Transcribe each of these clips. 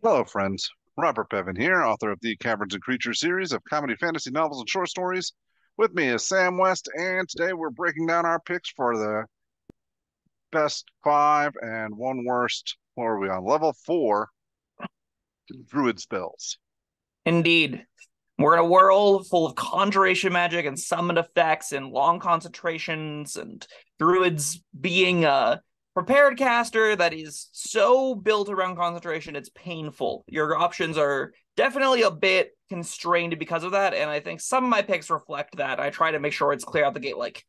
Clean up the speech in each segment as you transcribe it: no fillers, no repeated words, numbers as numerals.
Hello, friends. Robert Bevan here, author of the Caverns and Creatures series of comedy, fantasy novels, and short stories. With me is Sam West, and today we're breaking down our picks for the best five and one worst. What are we on? Level four, Druid Spells. Indeed. We're in a world full of conjuration magic and summon effects and long concentrations and druids being a prepared caster that is so built around concentration it's painful. Your options are definitely a bit constrained because of that, and I think some of my picks reflect that. I try to make sure it's clear out the gate, like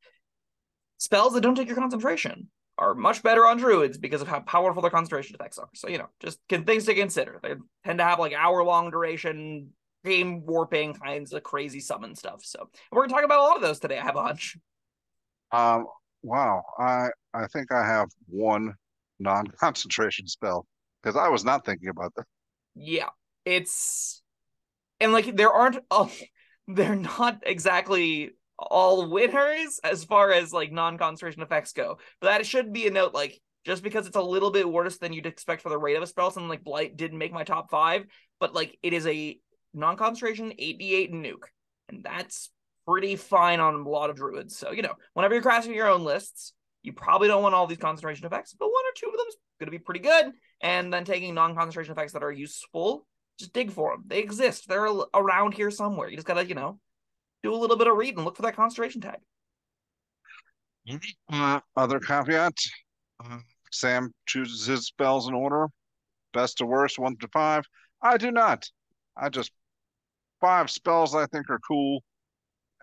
spells that don't take your concentration are much better on druids because of how powerful their concentration effects are. So, just things to consider. They tend to have like hour-long duration, game warping kinds of crazy summon stuff. So we're gonna talk about a lot of those today, I have a hunch. Um, wow. I think I have one non-concentration spell because I was not thinking about that. Yeah. It's and like there aren't they're not exactly all winners as far as like non-concentration effects go. But that should be a note, like just because it's a little bit worse than you'd expect for the rate of a spell, something like Blight didn't make my top five, but like it is a non-concentration 8d8 nuke. And that's pretty fine on a lot of druids. So, whenever you're crafting your own lists, you probably don't want all these concentration effects, but one or two of them is going to be pretty good. And then taking non-concentration effects that are useful, just dig for them. They exist. They're around here somewhere. You just gotta, do a little bit of reading and look for that concentration tag. Other caveat, uh, Sam chooses his spells in order, best to worst, one to five. I do not. I just five spells I think are cool,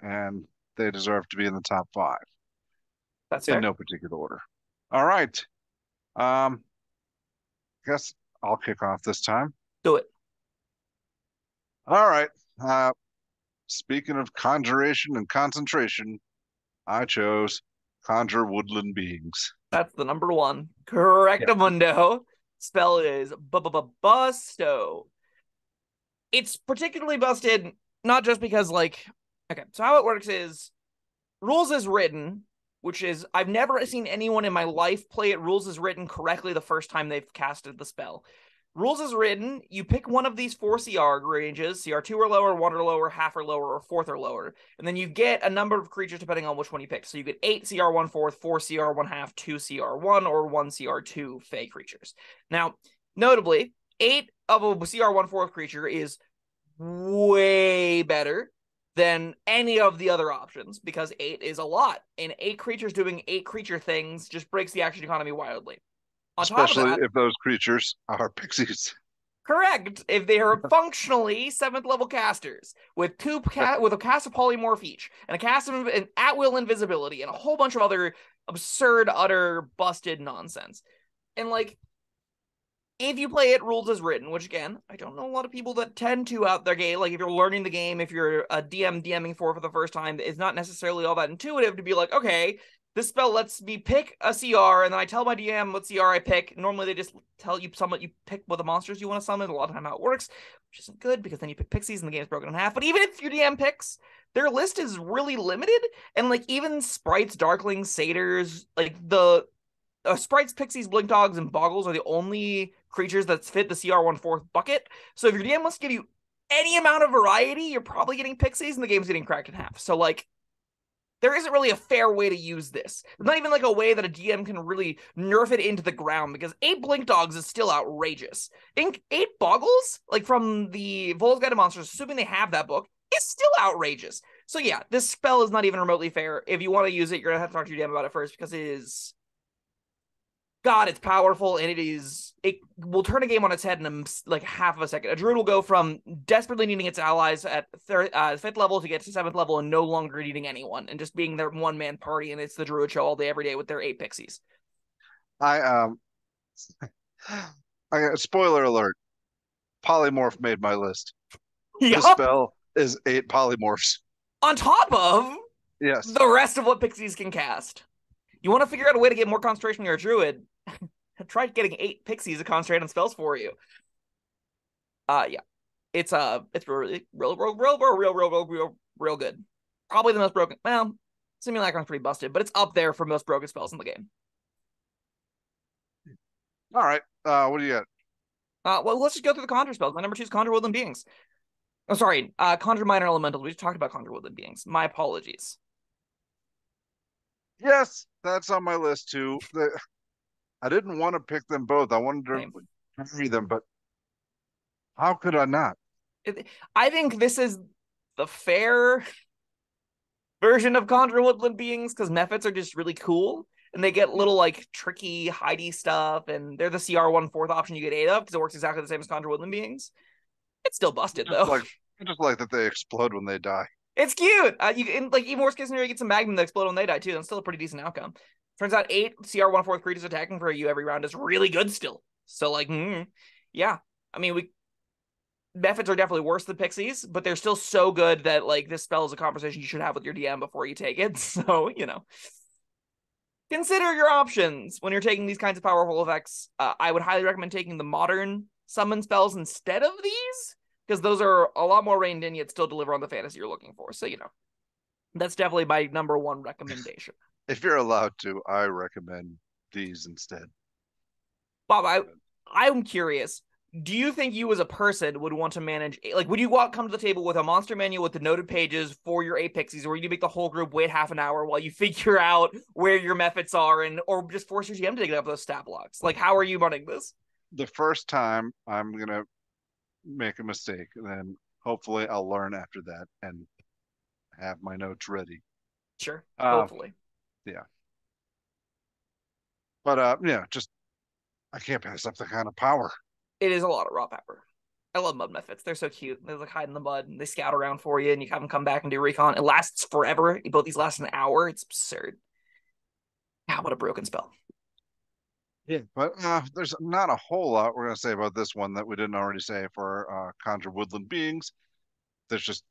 and they deserve to be in the top five That's in fair. no particular order. All right. Um, guess I'll kick off this time. Do it. All right. Uh, Speaking of conjuration and concentration, I chose conjure woodland beings. That's the number one. Yeah. Correctamundo. Spell is busto. It's particularly busted, not just because, like, okay, so how it works is rules is written, which is I've never seen anyone in my life play it rules is written correctly the first time they've casted the spell. Rules is written, you pick one of these four CR ranges, CR2 or lower, 1 or lower, half or lower, or fourth or lower. And then you get a number of creatures depending on which one you pick. So you get 8 CR1 fourth, 4 CR1 half, 2 CR1, or 1 CR2 Fey creatures. Now, notably, 8 of a CR1 fourth creature is way better than any of the other options because 8 is a lot. And 8 creatures doing 8 creature things just breaks the action economy wildly. On top of Especially that, if those creatures are pixies. correct, if they are functionally 7th level casters with with a cast of polymorph each and a cast of an at-will invisibility and a whole bunch of other absurd, utter, busted nonsense. And like if you play it rules as written, which again, I don't know a lot of people that tend to out their game. Like if you're learning the game, if you're a DM DMing for the first time, it's not necessarily all that intuitive to be like, okay, this spell lets me pick a CR, and then I tell my DM what CR I pick. Normally they just tell you summon, you pick what the monsters you want to summon. A lot of time how it works, which isn't good because then you pick pixies and the game's broken in half. But even if your DM picks, their list is really limited, and like even sprites, darklings, satyrs, like the sprites, pixies, blink dogs, and boggles are the only creatures that fit the CR1 fourth bucket. So if your DM wants to give you any amount of variety, you're probably getting pixies and the game's getting cracked in half. So like there isn't really a fair way to use this. There's not even like a way that a DM can really nerf it into the ground because 8 blink dogs is still outrageous. 8 boggles, like from the Vol's Guide to Monsters, assuming they have that book, is still outrageous. So yeah, this spell is not even remotely fair. If you want to use it, you're gonna have to talk to your DM about it first because it is God, it's powerful, and it will turn a game on its head in like half of a second. A druid will go from desperately needing its allies at fifth level to get to seventh level and no longer needing anyone and just being their one man party, and it's the druid show all day every day with their 8 pixies. I I spoiler alert. Polymorph made my list. This Yup. spell is 8 polymorphs. On top of Yes. the rest of what pixies can cast. You want to figure out a way to get more concentration when you're a druid? Try getting 8 pixies to concentrate on spells for you. Yeah. It's real good. Probably the most broken. Well, Simulacrum's pretty busted, but it's up there for most broken spells in the game. All right. What do you got? Well, let's just go through the conjure spells. My number 2 is Conjure Woodland Beings. Oh, sorry. Conjure Minor Elementals. We just talked about Conjure Woodland Beings. My apologies. Yes, that's on my list too. I didn't want to pick them both. I wanted to read them, but how could I not? I think this is the fair version of Conjure Woodland Beings because Mephits are just really cool. And they get little like tricky, hidey stuff, and they're the CR 1/4 option you get 8 of because it works exactly the same as Conjure Woodland Beings. It's still busted though. I just like that they explode when they die. It's cute. You can, like, even worst case scenario, you get some Magnum that explode when they die too. That's still a pretty decent outcome. Turns out 8 CR 1/4 creatures attacking for you every round is really good still. So like, yeah. I mean, Mephits are definitely worse than Pixies, but they're still so good that like this spell is a conversation you should have with your DM before you take it. So, consider your options when you're taking these kinds of powerful effects. I would highly recommend taking the modern summon spells instead of these, because those are a lot more reined in yet still deliver on the fantasy you're looking for. So, that's definitely my number 1 recommendation. If you're allowed to, I recommend these instead. Bob, I'm curious. Do you think you as a person would want to manage, like, would you come to the table with a monster manual with the noted pages for your 8 pixies, or you make the whole group wait half an hour while you figure out where your Mephits are, or just force your GM to dig up those stat blocks? Like, how are you running this? The first time I'm going to make a mistake, then hopefully I'll learn after that and have my notes ready. Sure, hopefully. Yeah. But, just, I can't pass up the kind of power. It is a lot of raw pepper. I love mud Mephits. They're so cute. They like hide in the mud and they scout around for you and you have them come back and do recon. It lasts forever. Both these last an hour. It's absurd. God, what a broken spell. Yeah, but there's not a whole lot we're going to say about this one that we didn't already say for Conjure Woodland Beings. There's just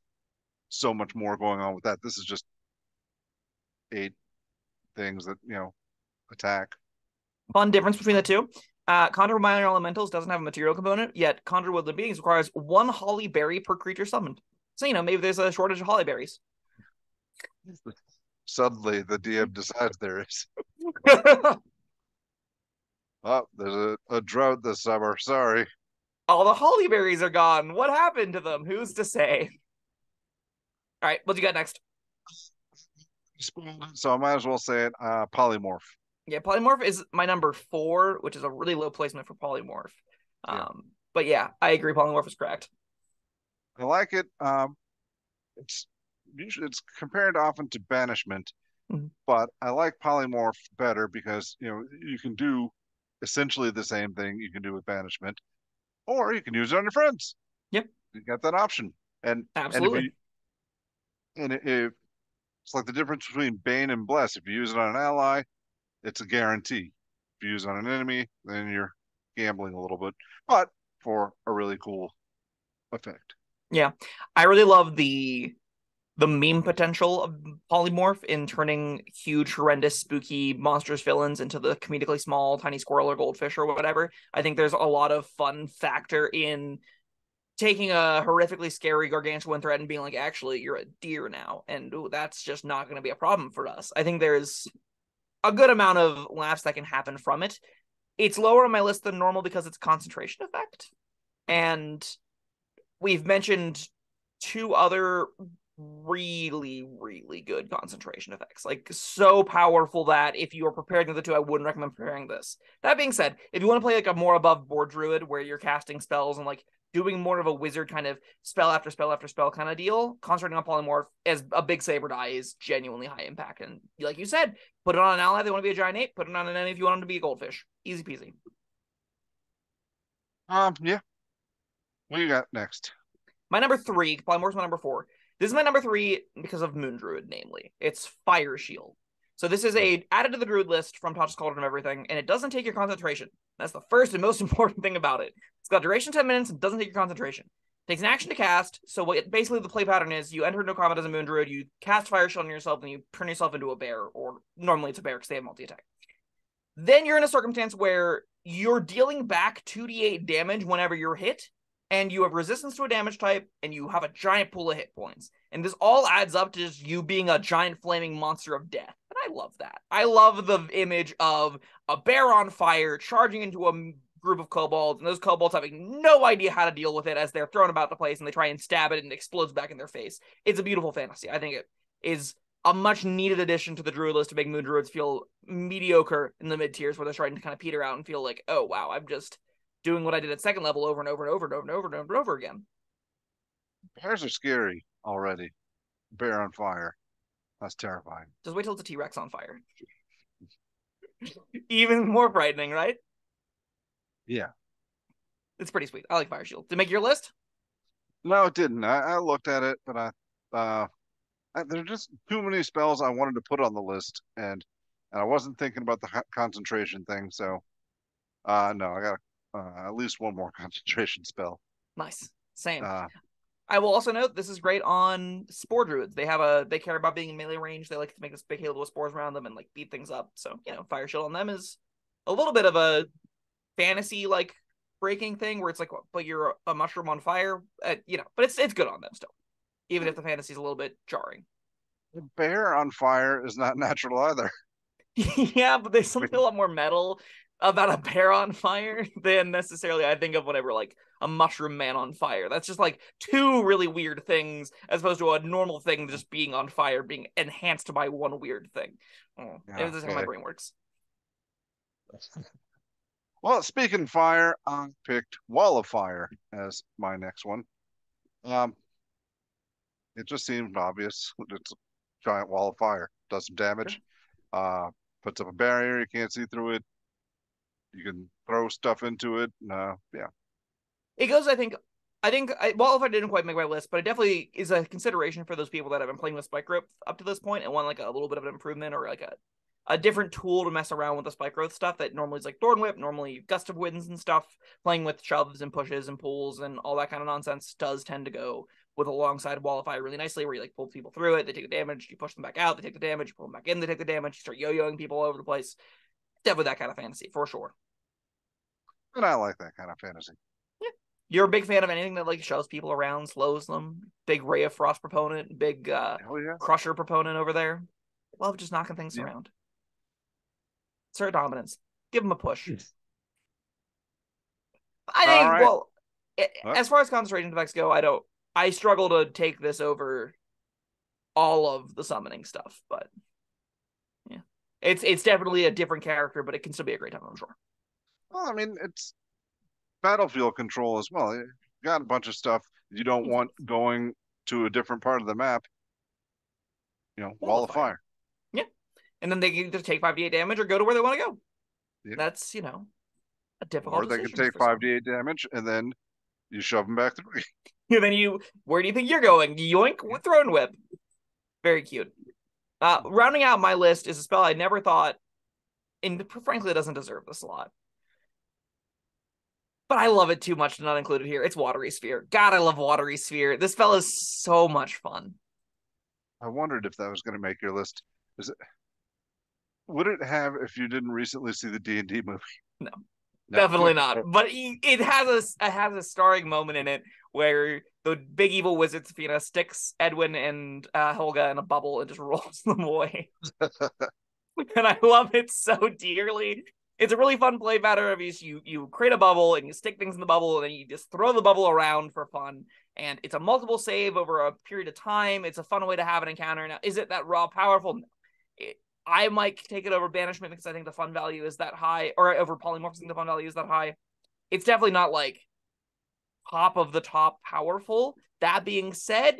so much more going on with that. This is just 8 things that, attack. Fun difference between the two. Conjure Minor Elementals doesn't have a material component, yet Conjure Woodland Beings requires 1 holly berry per creature summoned. So, maybe there's a shortage of holly berries. Suddenly, the DM decides there is. Oh, there's a drought this summer. Sorry. All the holly berries are gone. What happened to them? Who's to say? All right, what do you got next? So I might as well say it. Polymorph. Yeah, Polymorph is my number 4, which is a really low placement for Polymorph. But yeah, I agree. Polymorph is correct. I like it. It's compared often to Banishment, but I like Polymorph better because you can do essentially the same thing you can do with Banishment, or you can use it on your friends. Yep, you got that option, and absolutely. It's like the difference between Bane and Bless. If you use it on an ally, it's a guarantee. If you use it on an enemy, then you're gambling a little bit, but for a really cool effect. Yeah, I really love the meme potential of Polymorph in turning huge, horrendous, spooky, monstrous villains into the comedically small, tiny squirrel or goldfish or whatever. I think there's a lot of fun factor in taking a horrifically scary gargantuan threat and being like, actually, you're a deer now, and that's just not going to be a problem for us. I think there's a good amount of laughs that can happen from it. It's lower on my list than normal because it's a concentration effect. And we've mentioned 2 other really, really good concentration effects. Like, so powerful that if you are preparing the 2, I wouldn't recommend preparing this. That being said, if you want to play like a more above board druid where you're casting spells and like doing more of a wizard kind of spell after spell after spell kind of deal, concentrating on Polymorph as a big saber die is genuinely high impact. And like you said, put it on an ally if they want to be a giant ape, put it on an enemy if you want them to be a goldfish. Easy peasy. Yeah. What you got next? My number 3, Polymorph's my number 4. This is my number 3 because of Moon Druid, namely. It's Fire Shield. So this is added to the Druid list from Touch's Cauldron of Everything, and it doesn't take your concentration. That's the first and most important thing about it. It's got duration 10 minutes and doesn't take your concentration. It takes an action to cast, so basically the play pattern is you enter into combat as a Moon Druid, you cast Fire Shield on yourself, and you turn yourself into a bear, or normally it's a bear because they have multi-attack. Then you're in a circumstance where you're dealing back 2d8 damage whenever you're hit, and you have resistance to a damage type, and you have a giant pool of hit points. And this all adds up to just you being a giant flaming monster of death. And I love that. I love the image of a bear on fire charging into a group of kobolds, and those kobolds having no idea how to deal with it as they're thrown about the place, and they try and stab it, and it explodes back in their face. It's a beautiful fantasy. I think it is a much needed addition to the druid list to make moon druids feel mediocre in the mid tiers, where they're starting to kind of peter out and feel like, oh wow, I'm just doing what I did at second level over and over and over and over and over and over and over again. Bears are scary already. Bear on fire. That's terrifying. Just wait till it's a T-Rex on fire. Even more frightening, right? Yeah. It's pretty sweet. I like Fire Shield. Did it make your list? No, it didn't. I looked at it, but there are just too many spells I wanted to put on the list, and I wasn't thinking about the concentration thing. So, no, I got at least one more concentration spell. Nice. Same. I will also note this is great on spore druids. They care about being in melee range. They like to make this big halo of spores around them and like beat things up. So, Fire Shield on them is a little bit of a fantasy like breaking thing where it's like, but you're a mushroom on fire, but it's good on them still, even if the fantasy is a little bit jarring. The bear on fire is not natural either. Yeah, but there's something a lot more metal about a bear on fire than necessarily I think of whenever like a mushroom man on fire. That's just like two really weird things as opposed to a normal thing just being on fire being enhanced by one weird thing. Maybe this is how my brain works. Well, speaking of fire, I picked Wall of Fire as my next one. It just seemed obvious. It's a giant wall of fire. Does some damage. Sure. Puts up a barrier. You can't see through it. You can throw stuff into it. Yeah. It goes, I think Wall of Fire didn't quite make my list, but it definitely is a consideration for those people that have been playing with Spike Growth up to this point and want like a little bit of an improvement or like a different tool to mess around with the Spike Growth stuff that normally is like Thorn Whip, normally Gust of Winds and stuff. Playing with shoves and pushes and pulls and all that kind of nonsense does tend to go with alongside Wall of Fire really nicely, where you like pull people through it, they take the damage, you push them back out, they take the damage, you pull them back in, they take the damage, you start yo-yoing people all over the place. Definitely that kind of fantasy, for sure. And I like that kind of fantasy. Yeah. You're a big fan of anything that like shoves people around, slows them. Big Ray of Frost proponent, big Crusher proponent over there. Love just knocking things around. Assert dominance. Give them a push. I think, as far as concentration effects go, I struggle to take this over all of the summoning stuff, but yeah. It's definitely a different character, but it can still be a great time, I'm sure. Well, I mean, it's battlefield control as well. You got a bunch of stuff you don't want going to a different part of the map. Wall of fire. Yeah. And then they can either take 5d8 damage or go to where they want to go. Yeah. That's, a difficult Or they can take 5d8 damage and then you shove them back through. And then where do you think you're going? Yoink with Throne Whip. Very cute. Rounding out my list is a spell I never thought, and frankly, it doesn't deserve this a lot. But I love it too much to not include it here. It's Watery Sphere. God, I love Watery Sphere. This spell is so much fun. I wondered if that was going to make your list. Would it have if you didn't recently see the D&D movie? No, definitely not. But it has a starring moment in it where the big evil wizard Safina sticks Edwin and Helga in a bubble and just rolls them away. And I love it so dearly. It's a really fun play pattern of you create a bubble and you stick things in the bubble and then you just throw the bubble around for fun. And it's a multiple save over a period of time. It's a fun way to have an encounter. Now, is it that raw powerful? No. I might take it over Banishment because I think the fun value is that high, or over Polymorphism, the fun value is that high. It's definitely not like top of the top powerful. That being said,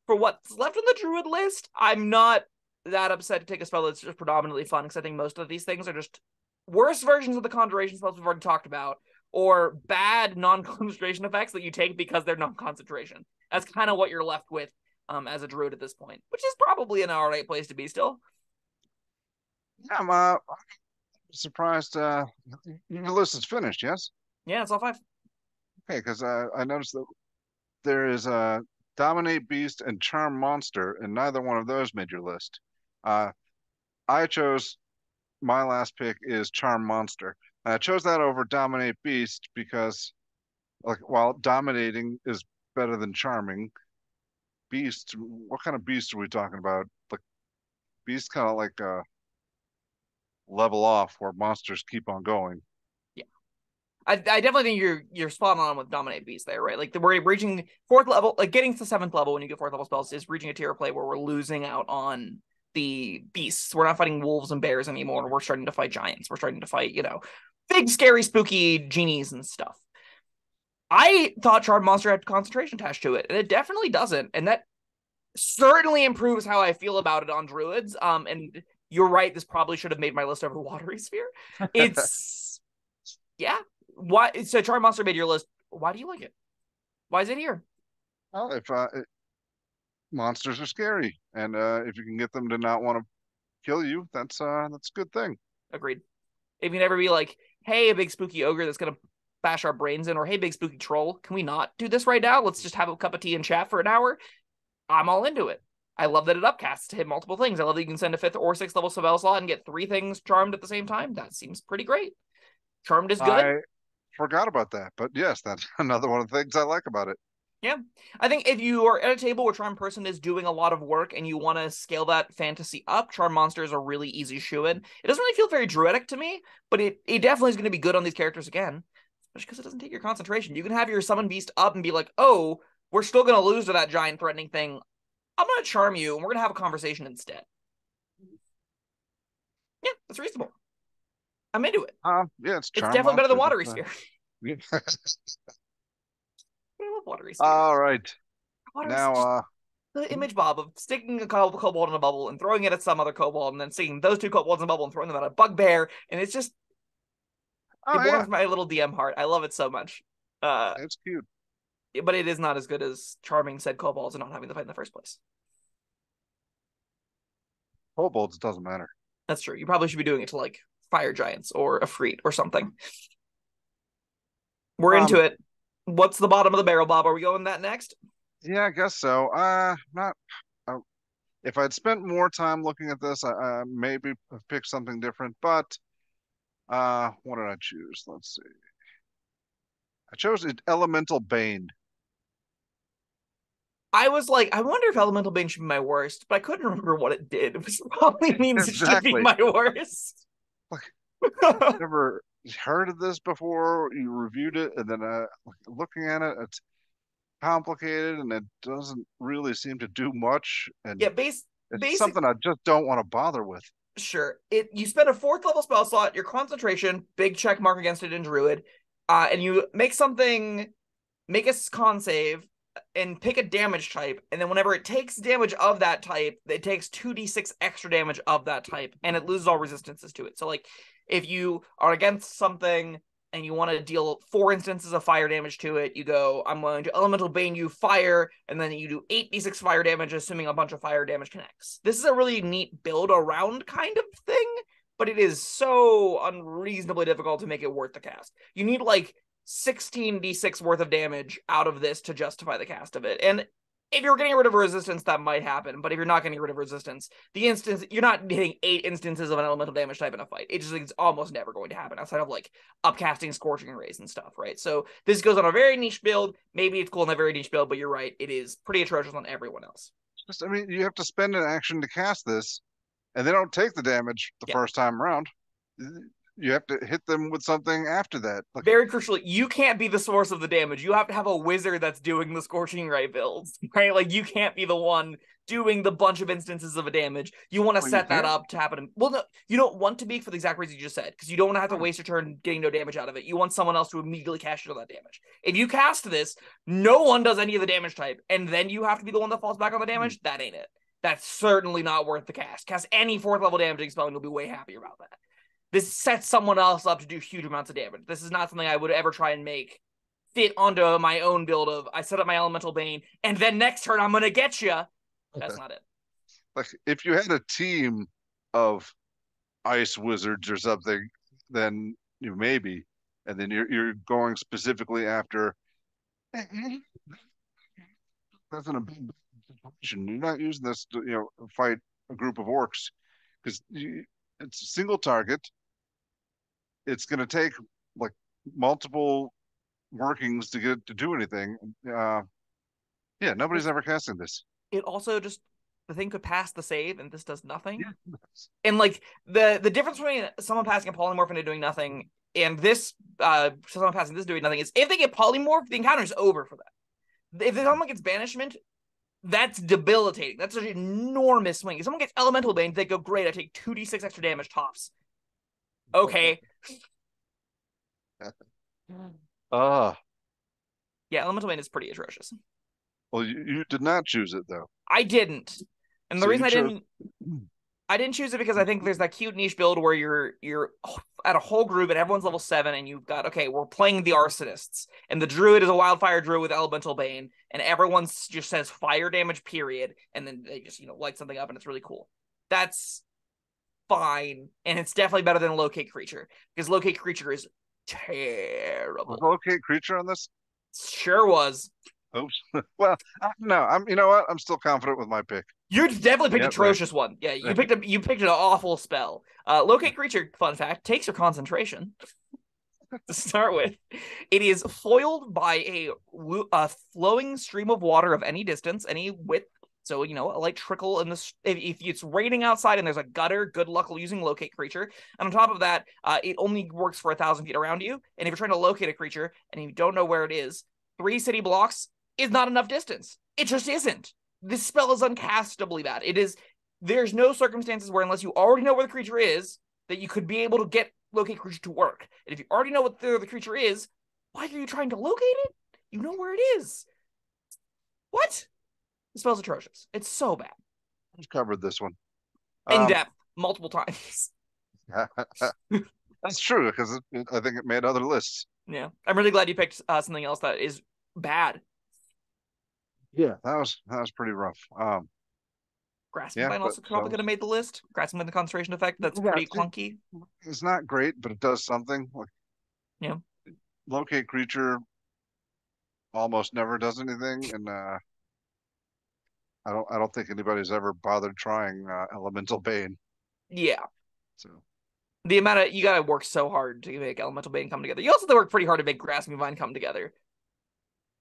for what's left on the Druid list, I'm not that upset to take a spell that's just predominantly fun because I think most of these things are just worse versions of the Conjuration spells we've already talked about, or bad non-concentration effects that you take because they're non-concentration. That's kind of what you're left with as a Druid at this point, which is probably an alright place to be still. Yeah, I'm surprised your list is finished, yes? Yeah, it's all 5. Okay, because I noticed that there is a Dominate Beast and Charm Monster, and neither one of those made your list. I chose, my last pick is Charm Monster. And I chose that over Dominate Beast because, while dominating is better than charming, Beast, what kind of beast are we talking about? Like, Beast kind of like level off where monsters keep on going. Yeah. I definitely think you're spot on with Dominate Beast there, right? Like we're reaching 4th level, like getting to 7th level when you get 4th level spells is reaching a tier of play where we're losing out on the beasts. We're not fighting wolves and bears anymore. We're starting to fight giants. We're starting to fight, big, scary, spooky genies and stuff. I thought Charmed Monster had concentration attached to it, and it definitely doesn't. And that certainly improves how I feel about it on Druids. And you're right, this probably should have made my list over Watery Sphere. It's yeah. Why? So Charmed Monster made your list. Why do you like it? Why is it here? Well, if monsters are scary, and if you can get them to not want to kill you, that's a good thing. Agreed. If you never be like, hey, a big spooky ogre that's gonna bash our brains in, or hey, big spooky troll, can we not do this right now? Let's just have a cup of tea and chat for an hour. I'm all into it. I love that it upcasts to hit multiple things. I love that you can send a 5th or 6th level spell slot and get 3 things charmed at the same time. That seems pretty great. Charmed is good. I forgot about that, but yes, that's another one of the things I like about it. Yeah. I think if you are at a table where Charmed Person is doing a lot of work and you want to scale that fantasy up, Charmed Monster is a really easy shoe-in. It doesn't really feel very druidic to me, but it definitely is going to be good on these characters again, especially because it doesn't take your concentration. You can have your Summon Beast up and be like, oh, we're still going to lose to that giant threatening thing. I'm going to charm you, and we're going to have a conversation instead. Yeah, that's reasonable. I'm into it. Yeah, it's definitely better than Watery Sphere. Yeah. I love Watery Sphere. All right. Now, the image bob of sticking a kobold in a bubble and throwing it at some other kobold, and then sticking those 2 kobolds in a bubble and throwing them at a bugbear, and it's just it warms my little DM heart. I love it so much. It's cute. But it is not as good as charming said kobolds and not having to fight in the first place. Kobolds doesn't matter. That's true. You probably should be doing it to like fire giants or a freet or something. We're into it. What's the bottom of the barrel, Bob? Are we going that next? Yeah, I guess so. If I'd spent more time looking at this, I maybe have picked something different. But what did I choose? Let's see. I chose Elemental Bane. I was like, I wonder if Elemental Bane should be my worst, but I couldn't remember what it did, which probably means it should be my worst. Never heard of this before. You reviewed it, and then looking at it, it's complicated, and it doesn't really seem to do much. And yeah, it's something I just don't want to bother with. Sure. You spend a 4th level spell slot, your concentration, big check mark against it in Druid, and you make a con save, and pick a damage type, and then whenever it takes damage of that type, it takes 2d6 extra damage of that type, and it loses all resistances to it. So, like, if you are against something and you want to deal 4 instances of fire damage to it, you go, I'm going to Elemental Bane you fire, and then you do 8d6 fire damage, assuming a bunch of fire damage connects. This is a really neat build-around kind of thing, but it is so unreasonably difficult to make it worth the cast. You need, like, 16d6 worth of damage out of this to justify the cast of it. And if you're getting rid of resistance, that might happen. But if you're not getting rid of resistance, you're not hitting 8 instances of an elemental damage type in a fight. It's almost never going to happen outside of like upcasting Scorching Rays and stuff, right? So this goes on a very niche build. Maybe it's cool in a very niche build, but you're right. It is pretty atrocious on everyone else. You have to spend an action to cast this, and they don't take the damage the first time around. You have to hit them with something after that. Very crucially, you can't be the source of the damage. You have to have a wizard that's doing the Scorching Ray builds, right? Like, you can't be the one doing the bunch of instances of a damage. You want to set that up to happen. Well, no, you don't want to be for the exact reason you just said, because you don't want to have to waste your turn getting no damage out of it. You want someone else to immediately cast you on that damage. If you cast this, no one does any of the damage type, and then you have to be the one that falls back on the damage, that ain't it. That's certainly not worth the cast. Cast any 4th level damaging spell and you'll be way happier about that. This sets someone else up to do huge amounts of damage. This is not something I would ever try and make fit onto my own build of, I set up my Elemental Bane, and then next turn I'm going to get you. That's not it. Like, if you had a team of ice wizards or something, then maybe. And then you're going specifically after... That's in a big situation. You're not using this to fight a group of orcs, because it's a single target. It's going to take like multiple workings to get it to do anything. Nobody's ever casting this. It also just, the thing could pass the save and this does nothing. Yeah. And like the difference between someone passing a polymorph into doing nothing and this someone passing this doing nothing is if they get polymorph, the encounter is over for them. If someone gets banishment, that's debilitating. That's an enormous swing. If someone gets elemental bane, they go, great, I take 2d6 extra damage tops. Okay. Yeah, elemental bane is pretty atrocious. Well, you did not choose it though. I didn't. And the So reason you I didn't choose it because I think there's that cute niche build where you're at a whole group and everyone's level 7 and you've got, okay, we're playing the arsonists and the druid is a wildfire druid with elemental bane and everyone just says fire damage period and then they just light something up and it's really cool. That's fine, and it's definitely better than locate creature because locate creature is terrible. Was locate creature on this? Sure was. Oops. Well, no. You know what? I'm still confident with my pick. You definitely picked an atrocious one. Yeah, you picked an awful spell. Locate creature, fun fact, takes your concentration to start with. It is foiled by a flowing stream of water of any distance, any width. So, a light trickle in this. If it's raining outside and there's a gutter, good luck using locate creature. And on top of that, it only works for 1,000 feet around you. And if you're trying to locate a creature and you don't know where it is, 3 city blocks is not enough distance. It just isn't. This spell is uncastably bad. There's no circumstances where, unless you already know where the creature is, that you could be able to get locate creature to work. And if you already know what the creature is, why are you trying to locate it? You know where it is. What? The spell's atrocious. It's so bad. We've covered this one. In depth, multiple times. That's true, because I think it made other lists. Yeah. I'm really glad you picked something else that is bad. Yeah, that was pretty rough. Grasping Vine also probably could have made the list. Grasping Vine, the concentration effect, that's pretty clunky. It's not great, but it does something. Yeah. Locate creature almost never does anything, and I don't think anybody's ever bothered trying elemental bane. Yeah. So the amount of you gotta work so hard to make elemental bane come together. You also have to work pretty hard to make Grasping Vine come together.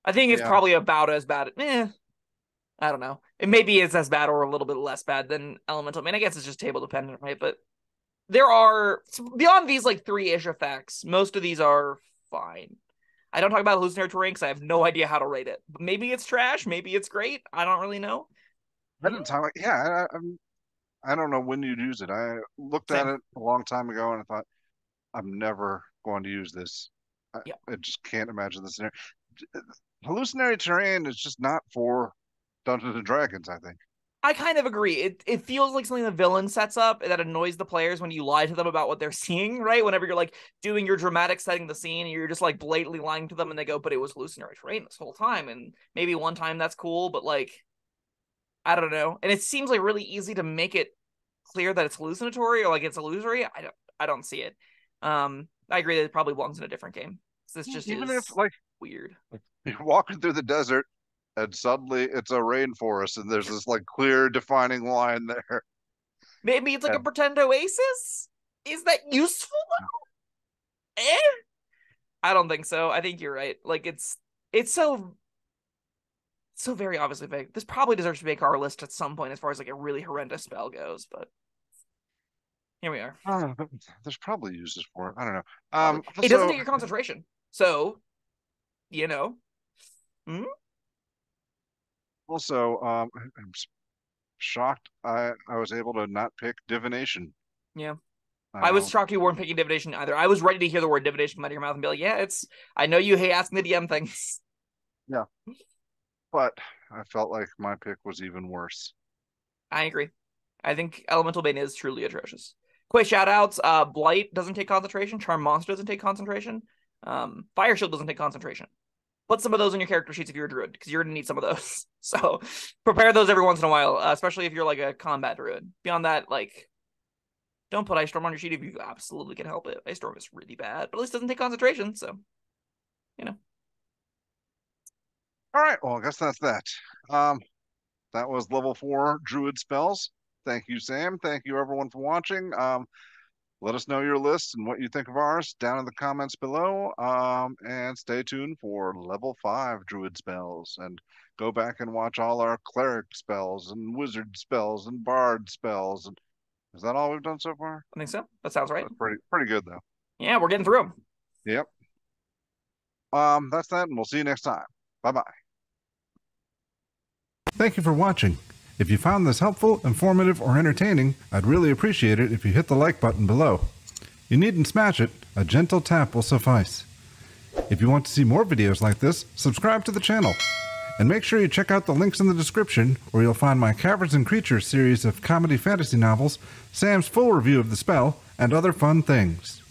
I think it's probably about as bad. I don't know. It maybe is as bad or a little bit less bad than elemental. I mean, I guess it's just table dependent, right? But there are, beyond these like 3-ish effects, most of these are fine. I don't talk about hallucinatory terrain because I have no idea how to rate it. But maybe it's trash. Maybe it's great. I don't really know. I didn't talk. I don't know when you'd use it. I looked at it a long time ago and I thought, I'm never going to use this. I just can't imagine this scenario. Hallucinatory terrain is just not for Dungeons and Dragons, I think. I kind of agree. It feels like something the villain sets up that annoys the players when you lie to them about what they're seeing, right? Whenever you're like doing your dramatic setting the scene and you're just like blatantly lying to them and they go, but it was hallucinatory terrain this whole time. And maybe one time that's cool, but like, I don't know. And it seems like really easy to make it clear that it's hallucinatory or like it's illusory. I don't see it. I agree that it probably belongs in a different game. This just even is if like weird. You're walking through the desert and suddenly it's a rainforest and there's this like clear defining line there. Maybe it's like a pretend oasis? Is that useful though? I don't think so. I think you're right. Like it's so very obviously fake. This probably deserves to make our list at some point as far as like a really horrendous spell goes, but here we are. There's probably uses for it. I don't know. It doesn't take your concentration. So, Also, I'm shocked I was able to not pick divination. Yeah. I was shocked you weren't picking divination either. I was ready to hear the word divination come out of your mouth and be like, yeah, I know you hate asking the DM things. Yeah. But I felt like my pick was even worse. I agree. I think Elemental Bane is truly atrocious. Quick shout outs. Blight doesn't take concentration. Charm Monster doesn't take concentration. Fire Shield doesn't take concentration. Put some of those in your character sheets if you're a druid, because you're going to need some of those. So prepare those every once in a while, especially if you're like a combat druid. Beyond that, like, don't put Ice Storm on your sheet if you absolutely can help it. Ice Storm is really bad, but at least it doesn't take concentration, so, All right, well, I guess that's that. That was level 4 Druid Spells. Thank you, Sam. Thank you, everyone, for watching. Let us know your lists and what you think of ours down in the comments below. And stay tuned for level 5 Druid Spells. And go back and watch all our Cleric spells and Wizard spells and Bard spells. And is that all we've done so far? I think so. That sounds right. That's pretty good, though. Yeah, we're getting through them. Yep. That's that, and we'll see you next time. Bye-bye. Thank you for watching. If you found this helpful, informative, or entertaining, I'd really appreciate it if you hit the like button below. You needn't smash it, a gentle tap will suffice. If you want to see more videos like this, subscribe to the channel. And make sure you check out the links in the description, where you'll find my Caverns Creatures series of comedy fantasy novels, Sam's full review of the spell, and other fun things.